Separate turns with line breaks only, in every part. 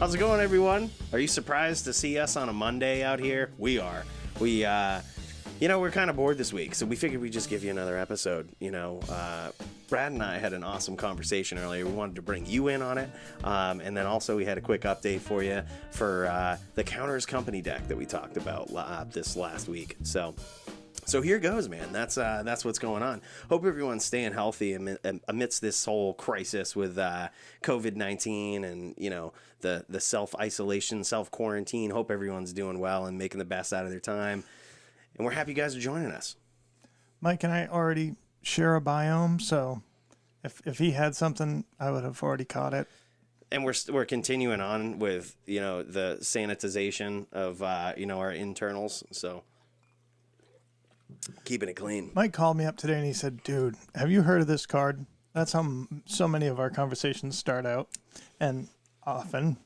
How's it going, everyone? Are you surprised to see us on a Monday out here? We are. We're kind of bored this week, so we figured we'd just give you another episode. Brad and I had an awesome conversation earlier. We wanted to bring you in on it. And then also we had a quick update for you for the Counters Company deck that we talked about this last week. So here goes, man. That's what's going on. Hope everyone's staying healthy amidst this whole crisis with COVID-19 and, the self-isolation, self-quarantine. Hope everyone's doing well and making the best out of their time. And we're happy you guys are joining us.
Mike and I already share a biome, so if he had something, I would have already caught it.
And we're continuing on with, the sanitization of, our internals, so keeping it clean.
Mike called me up today and he said, dude, have you heard of this card? That's how so many of our conversations start out. And often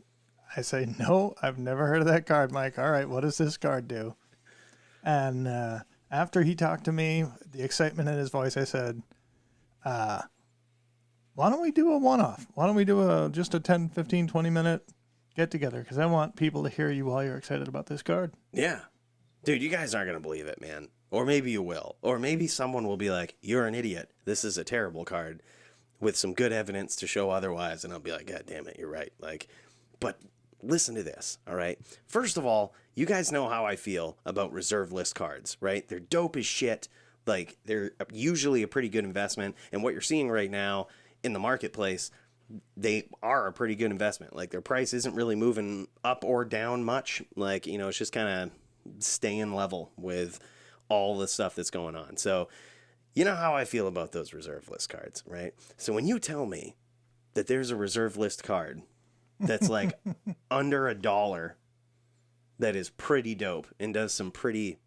I say, no, I've never heard of that card, Mike. All right, what does this card do? And after he talked to me, the excitement in his voice, I said, why don't we do a one-off? Why don't we do just a 10, 15, 20-minute get-together? Because I want people to hear you while you're excited about this card.
Yeah. Dude, you guys aren't going to believe it, man. Or maybe you will. Or maybe someone will be like, you're an idiot. This is a terrible card with some good evidence to show otherwise. And I'll be like, God damn it, you're right. But listen to this, all right? First of all, you guys know how I feel about reserve list cards, right? They're dope as shit. They're usually a pretty good investment. And what you're seeing right now in the marketplace, they are a pretty good investment. Their price isn't really moving up or down much. It's just kind of staying level with all the stuff that's going on. So you know how I feel about those reserve list cards, right? So when you tell me that there's a reserve list card that's under $1 that is pretty dope and does some pretty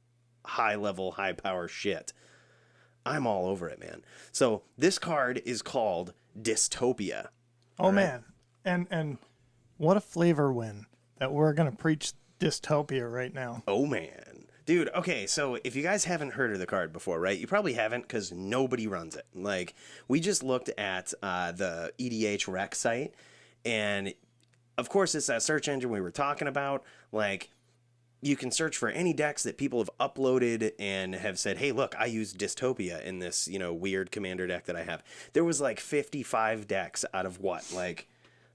high level, high power shit, I'm all over it, man. So this card is called Dystopia.
Oh, right? Man. And what a flavor win that we're going to preach Dystopia right now.
Oh, man. Dude, okay, so if you guys haven't heard of the card before, right, you probably haven't because nobody runs it. We just looked at the EDH rec site, and of course, it's that search engine we were talking about. You can search for any decks that people have uploaded and have said, hey, look, I use Dystopia in this, weird commander deck that I have. There was 55 decks out of what,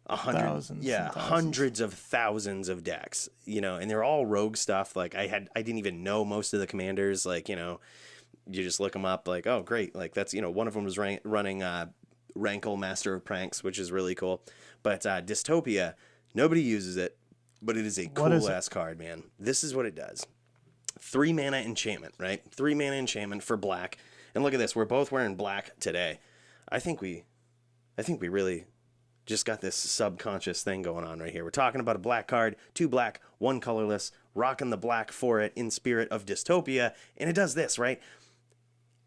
100,
thousands,
hundreds of thousands of decks, and they're all rogue stuff. I didn't even know most of the commanders. You just look them up. Oh, great. That's, one of them was running Rankle, Master of Pranks, which is really cool. But Dystopia, nobody uses it, but it is a cool ass card, man. This is what it does. 3 mana enchantment, right? 3 mana enchantment for black. And look at this. We're both wearing black today. I think we really just got this subconscious thing going on right here. We're talking about a black card, 2 black, 1 colorless, rocking the black for it in spirit of Dystopia. And it does this, right?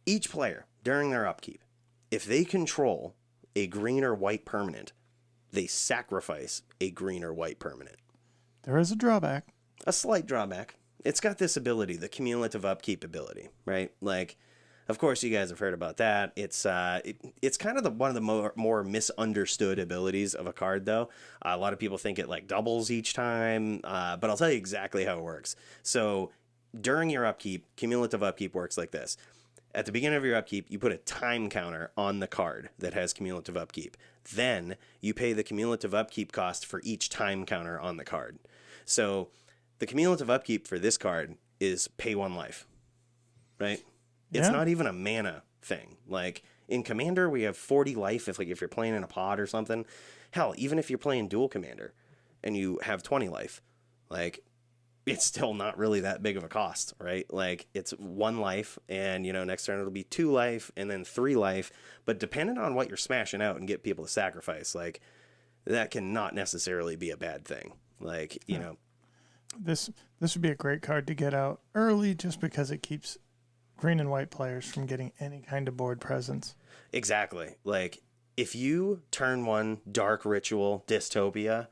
Each player, during their upkeep, if they control a green or white permanent, they sacrifice a green or white permanent.
There is a drawback.
A slight drawback. It's got this ability, the cumulative upkeep ability, right? Of course, you guys have heard about that. It's kind of one of the more misunderstood abilities of a card, though. A lot of people think it doubles each time, but I'll tell you exactly how it works. So during your upkeep, cumulative upkeep works like this. At the beginning of your upkeep, you put a time counter on the card that has cumulative upkeep. Then you pay the cumulative upkeep cost for each time counter on the card. So the cumulative upkeep for this card is pay 1 life, right? It's not even a mana thing. In Commander, we have 40 life if you're playing in a pod or something. Hell, even if you're playing dual Commander and you have 20 life, it's still not really that big of a cost, right? It's 1 life, and, next turn it'll be 2 life, and then 3 life. But depending on what you're smashing out and get people to sacrifice, that can not necessarily be a bad thing.
This would be a great card to get out early just because it keeps green and white players from getting any kind of board presence.
Exactly. If you turn 1 Dark Ritual Dystopia,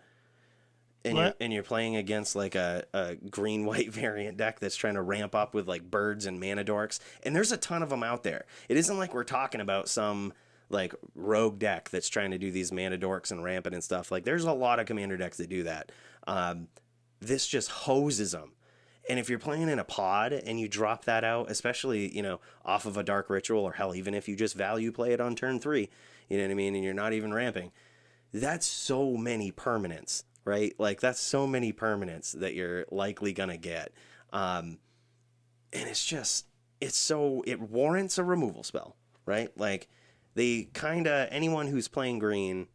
and you're playing against a green-white variant deck that's trying to ramp up with birds and mana dorks, and there's a ton of them out there. It isn't like we're talking about some rogue deck that's trying to do these mana dorks and rampant and stuff. There's a lot of commander decks that do that. This just hoses them. And if you're playing in a pod and you drop that out, especially, off of a dark ritual, or hell, even if you just value play it on turn 3, you know what I mean, and you're not even ramping, that's so many permanents, right? Like, that's so many permanents that you're likely going to get. And it warrants a removal spell, right? Like, anyone who's playing green,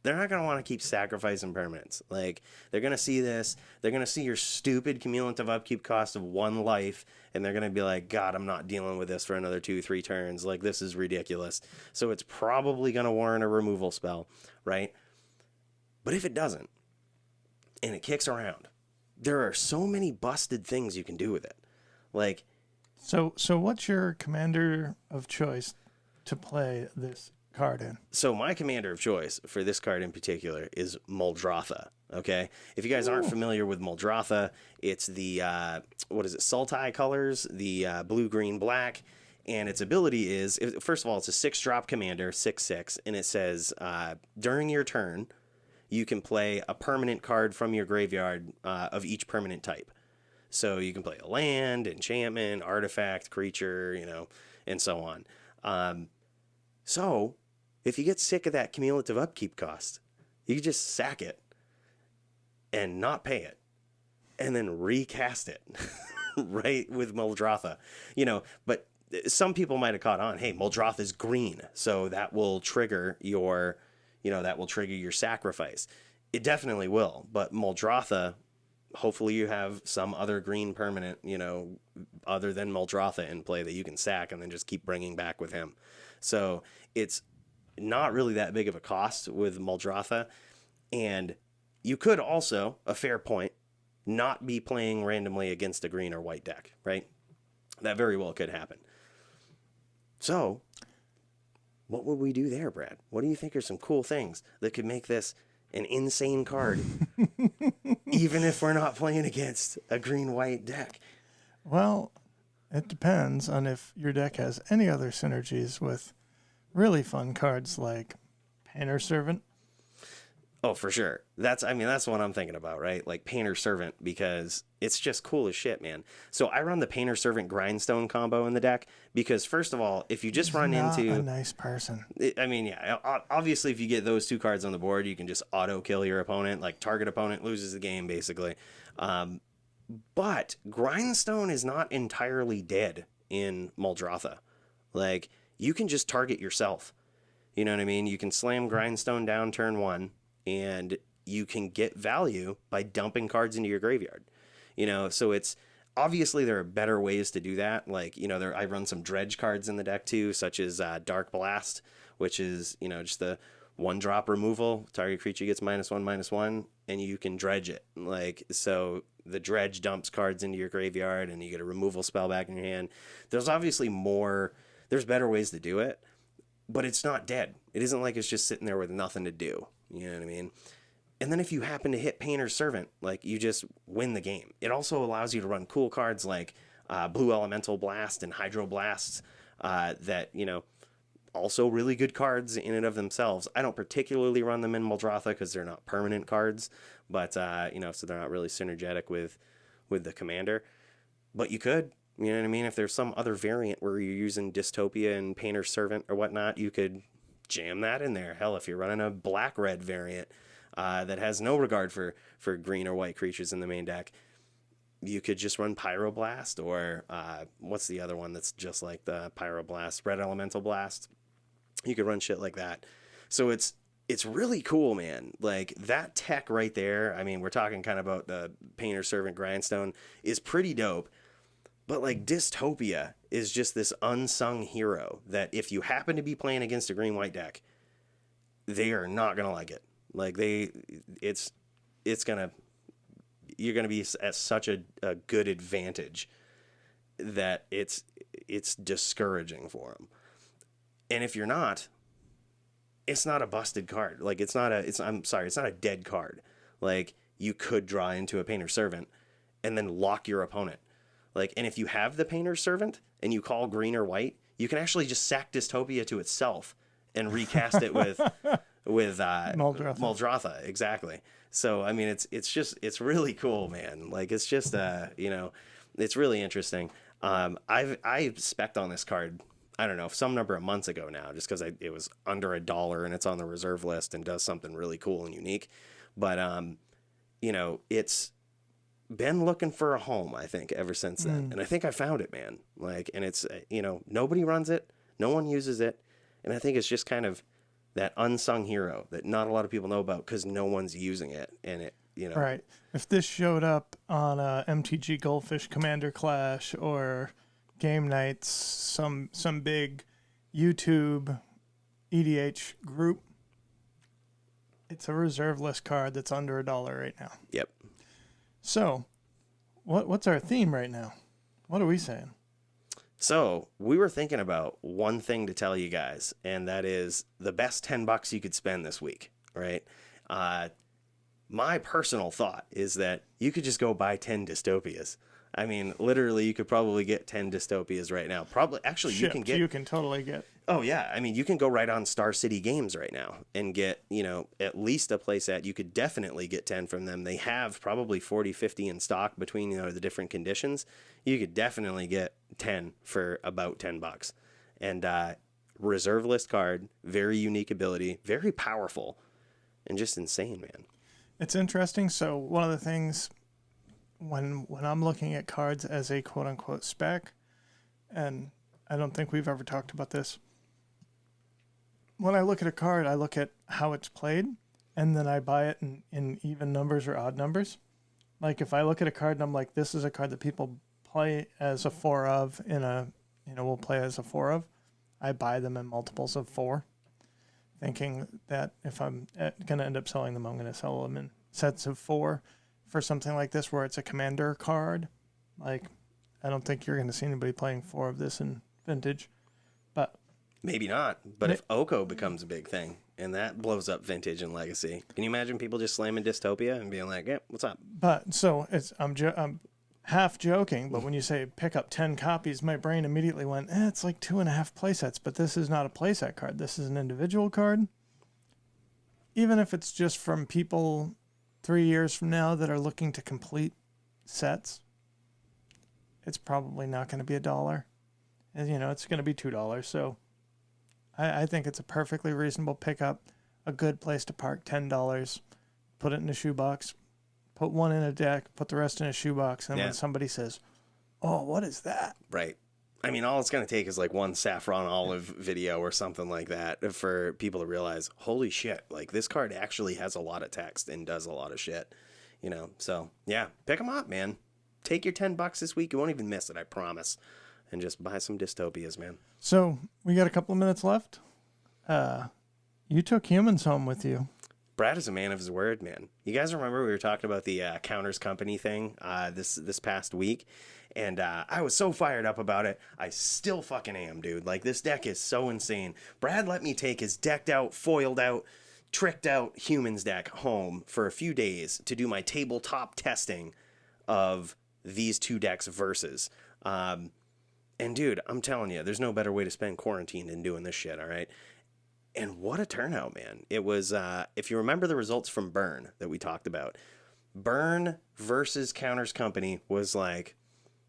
they're not going to want to keep sacrificing permanents. Like, they're going to see this. They're going to see your stupid cumulative upkeep cost of 1 life, and they're going to be like, God, I'm not dealing with this for another 2-3 turns. Like, this is ridiculous. So it's probably going to warrant a removal spell, right? But if it doesn't, and it kicks around, there are so many busted things you can do with it. Like,
So what's your commander of choice to play this card in?
So my commander of choice for this card in particular is Muldrotha. Okay, if you guys aren't familiar with Muldrotha, it's the Sultai colors, the blue, green, black, and its ability is, first of all, it's a 6-drop commander, 6/6, and it says during your turn, you can play a permanent card from your graveyard of each permanent type. So you can play a land, enchantment, artifact, creature, and so on. So if you get sick of that cumulative upkeep cost, you can just sack it and not pay it and then recast it, right, with Muldrotha. But some people might have caught on, hey, Muldrotha is green, so that will trigger your sacrifice. It definitely will, but Muldrotha, hopefully you have some other green permanent, other than Muldrotha in play that you can sack and then just keep bringing back with him. So it's not really that big of a cost with Muldrotha. And you could also, a fair point, not be playing randomly against a green or white deck, right? That very well could happen. So what would we do there, Brad? What do you think are some cool things that could make this an insane card, even if we're not playing against a green-white deck?
Well, it depends on if your deck has any other synergies with really fun cards like Painter Servant.
Oh, for sure. That's what I'm thinking about, right? Like Painter Servant, because it's just cool as shit, man. So I run the Painter Servant Grindstone combo in the deck because, first of all, if you just
He's
run
not
into
a nice person.
Obviously, if you get those 2 cards on the board, you can just auto kill your opponent. Like, target opponent loses the game, basically. But Grindstone is not entirely dead in Muldrotha. Like, you can just target yourself. You know what I mean? You can slam Grindstone down turn 1, and you can get value by dumping cards into your graveyard. So it's obviously there are better ways to do that. Like, I run some dredge cards in the deck too, such as Dark Blast, which is, just the 1-drop removal. Target creature gets -1/-1, and you can dredge it. Like, so the dredge dumps cards into your graveyard, and you get a removal spell back in your hand. There's obviously there's better ways to do it, but it's not dead. It isn't like it's just sitting there with nothing to do. You know what I mean? And then if you happen to hit Painter's Servant, like, you just win the game. It also allows you to run cool cards like Blue Elemental Blast and Hydro Blast that, also really good cards in and of themselves. I don't particularly run them in Muldrotha because they're not permanent cards, but, so they're not really synergetic with the commander. But you could, you know what I mean? If there's some other variant where you're using Dystopia and Painter's Servant or whatnot, you could jam that in there. Hell, if you're running a black-red variant that has no regard for green or white creatures in the main deck, you could just run Pyroblast, or what's the other one that's just like the Pyroblast? Red Elemental Blast. You could run shit like that. So it's really cool, man. Like, that tech right there, we're talking kind of about the Painter Servant Grindstone, is pretty dope. But, like, Dystopia is just this unsung hero that if you happen to be playing against a green-white deck, they are not going to like it. Like, you're going to be at such a good advantage that it's discouraging for them. And if you're not, it's not a busted card. Like, it's not a dead card. Like, you could draw into a Painter Servant and then lock your opponent. Like, and if you have the Painter Servant and you call green or white, you can actually just sack Dystopia to itself and recast it with with
Muldrotha.
Muldrotha, exactly. So I mean, it's really cool, man. Like it's just it's really interesting. I spec'd on this card, I don't know, some number of months ago now, just because it was under $1 and it's on the reserve list and does something really cool and unique. But it's been looking for a home, I think, ever since then. And I think I found it, man. Like, and it's, nobody runs it. No one uses it. And I think it's just kind of that unsung hero that not a lot of people know about because no one's using it. And it,
Right. If this showed up on a MTG Goldfish Commander Clash or Game Nights, some big YouTube EDH group, it's a reserve list card that's under $1 right now.
Yep.
So, what's our theme right now? What are we saying?
So we were thinking about one thing to tell you guys, and that is the best $10 you could spend this week, right? My personal thought is that you could just go buy 10 dystopias. I mean, literally, you could probably get 10 dystopias right now. Probably, actually,
You can totally get.
Oh, yeah. I mean, you can go right on Star City Games right now and get, at least a playset. You could definitely get 10 from them. They have probably 40, 50 in stock between, the different conditions. You could definitely get 10 for about $10. And reserve list card, very unique ability, very powerful, and just insane, man.
It's interesting. So one of the things when I'm looking at cards as a quote unquote spec, and I don't think we've ever talked about this. When I look at a card, I look at how it's played, and then I buy it in even numbers or odd numbers. Like if I look at a card and I'm like, this is a card that people play as a 4 of we'll play as a 4 of, I buy them in multiples of 4, thinking that if I'm going to end up selling them, I'm going to sell them in sets of 4 for something like this where it's a commander card. Like, I don't think you're going to see anybody playing 4 of this in Vintage, but
maybe not. But if Oko becomes a big thing and that blows up Vintage and Legacy, can you imagine people just slamming Dystopia and being like, "Yeah, what's up?"
But so I'm half joking, but when you say pick up 10 copies, my brain immediately went, it's like 2.5 playsets. But this is not a playset card. This is an individual card. Even if it's just from people 3 years from now that are looking to complete sets, it's probably not going to be $1. And, it's going to be $2. So I think it's a perfectly reasonable pickup, a good place to park $10, put it in a shoebox, put one in a deck, put the rest in a shoebox. And when somebody says, oh, what is that?
Right. I mean, all it's going to take is like one Saffron Olive video or something like that for people to realize, holy shit, like this card actually has a lot of text and does a lot of shit, So, yeah, pick them up, man. Take your $10 this week. You won't even miss it, I promise. And just buy some dystopias, man.
So, we got a couple of minutes left. You took humans home with you.
Brad is a man of his word, man. You guys remember we were talking about the Counters Company thing this past week? And I was so fired up about it. I still fucking am, dude. Like, this deck is so insane. Brad let me take his decked out, foiled out, tricked out humans deck home for a few days to do my tabletop testing of these two decks versus. And dude, I'm telling you, there's no better way to spend quarantine than doing this shit, all right? And what a turnout, man. It was, if you remember the results from Burn that we talked about, Burn versus Counters Company was like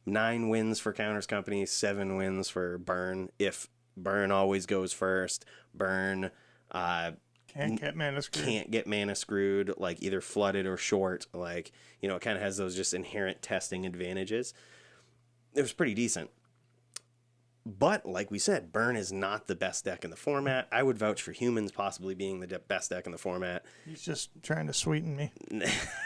9 wins for Counters Company, 7 wins for Burn. If Burn always goes first, Burn
can't get
mana screwed, like either flooded or short. Like, it kind of has those just inherent testing advantages. It was pretty decent. But, like we said, Burn is not the best deck in the format. I would vouch for Humans possibly being the best deck in the format.
He's just trying to sweeten me.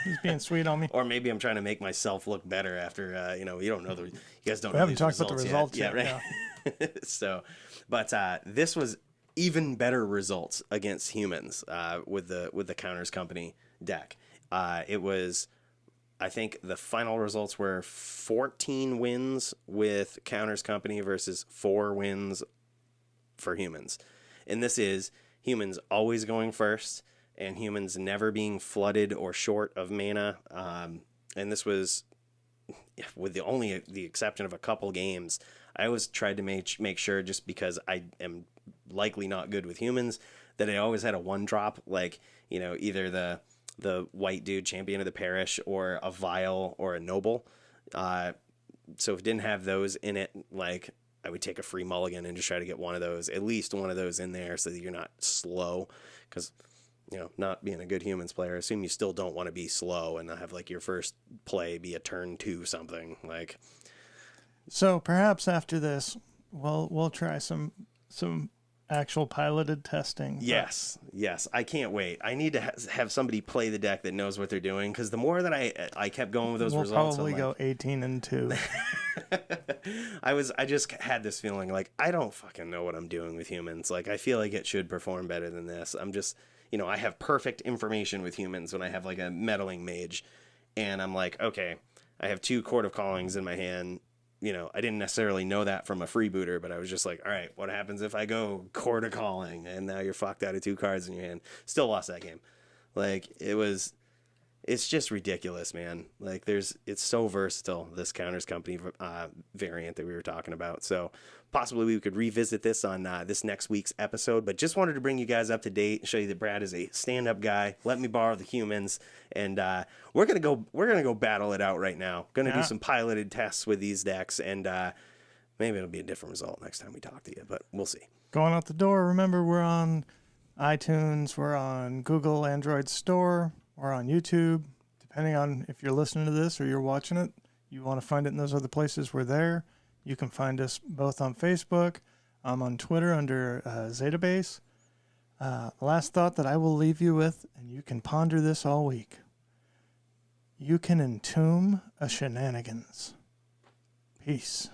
He's being sweet on me.
Or maybe I'm trying to make myself look better after, you don't know you guys don't
we
know
haven't talked about the results yet.
Yeah, right. So, but this was even better results against Humans with the Counters Company deck. It was, I think the final results were 14 wins with Counters Company versus 4 wins for Humans. And this is Humans always going first and Humans never being flooded or short of mana. And this was, with the exception of a couple games, I always tried to make sure, just because I am likely not good with Humans, that it always had a 1-drop, like, you know, either the white dude, champion of the parish, or a vile or a noble. So if it didn't have those in it, like, I would take a free mulligan and just try to get one of those, at least one of those in there, so that you're not slow. Because, you know, not being a good humans player, I assume you still don't want to be slow and not have like your first play be a turn 2 something. Like,
so perhaps after this, we'll try some actual piloted testing.
yes, I can't wait. I need to have somebody play the deck that knows what they're doing, because the more that I kept going with those
we'll
results,
probably go 18-2.
I just had this feeling like I don't fucking know what I'm doing with humans. Like, I feel like it should perform better than this. I'm just, you know, I have perfect information with humans when I have like a meddling mage, and I'm like, okay, I have 2 Court of Callings in my hand. You know, I didn't necessarily know that from a freebooter, but I was just like, all right, what happens if I go Court of Calling? And now you're fucked out of 2 cards in your hand. Still lost that game. Like, it's just ridiculous, man. Like, it's so versatile, this Counters Company variant that we were talking about. So possibly we could revisit this on this next week's episode, but just wanted to bring you guys up to date, show you that Brad is a stand-up guy. Let me borrow the humans, and we're gonna go battle it out right now. Gonna do some piloted tests with these decks, and maybe it'll be a different result next time we talk to you, but we'll see.
Going out the door, remember we're on iTunes, we're on Google Android Store, we're on YouTube. Depending on if you're listening to this or you're watching it, you want to find it in those other places, we're there. You can find us both on Facebook. I'm on Twitter under Zetabase. Last thought that I will leave you with, and you can ponder this all week. You can entomb a shenanigans. Peace.